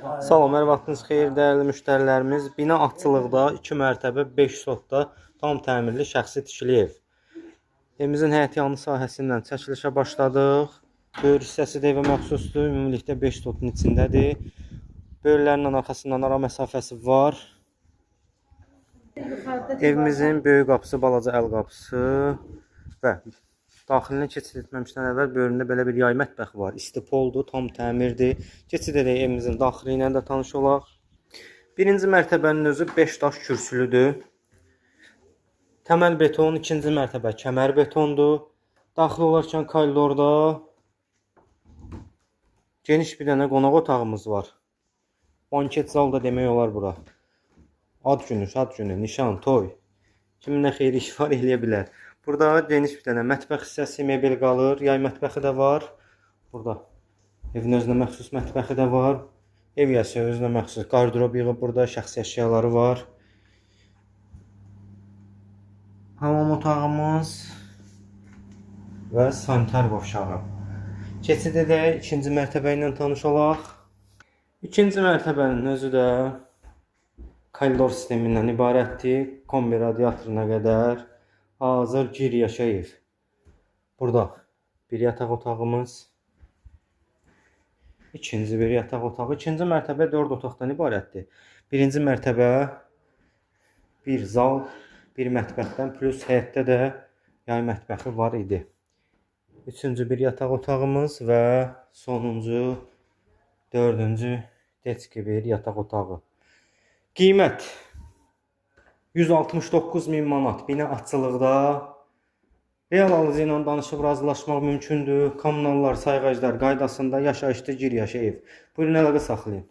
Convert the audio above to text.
Salam, hər vaxtınız xeyir, dəyərli müştərilərimiz. Bina açılıqda 2 mərtəbə 5 sotda tam təmirli şəxsi tikili ev. Evimizin həyət yanı sahəsindən çəkilişə başladıq. Böyür hissəsi də evə məxsusdur. Ümumilikdə 5 sotun içindədir. Böyürlərin arxasından ara məsafəsi var. Evimizin böyük qapısı, balaca əl qapısı və daxilinə keçid etməmişdən əvvəl böyründə belə bir yay mətbəxi var. İstipoldur, tam təmirdir. Keçid edək evimizin daxili ilə də tanış olaq. Birinci mərtəbənin özü 5 daş kürsülüdür. Təməl beton, ikinci mərtəbə kəmər betondur. Daxil olarkən koridorda geniş bir dənə qonaq otağımız var. Banket zal da demək olar bura. Ad günü, nişan, toy. Kimin nə xeyri iş var, eləyə bilər. Burada geniş bir dənə mətbəx hissəsi, mebel qalır. Yay mətbəxi də var. Burada evin özünə məxsus mətbəxi də var. Ev yəsi özünə məxsus qardırob yığıb burada şəxsi əşyaları var. Hamam otağımız və sanitar qovşağı. Keçid edək, ikinci mərtəbə ilə tanış olaq. İkinci mərtəbənin özü də koridor sistemindən ibarətdir. Kombi radiatoruna qədər hazır giriyaşa ev. Burada bir yataq otağımız, ikinci bir yataq otağı. İkinci mərtəbə 4 otaqdan ibarətdir. Birinci mərtəbə bir zal, bir mətbəxdən plus həyətdə də yay mətbəxi var idi. Üçüncü bir yataq otağımız və sonuncu, dördüncü deski bir yataq otağı. Qiymət 169.000 manat. Bina açılıqda. Real alıcı ilə danışıb razılaşmaq mümkündür. Kommunallar, sayğaclar qaydasında yaşayışlı giriyaşa ev. Buyurun əlaqə saxlayın.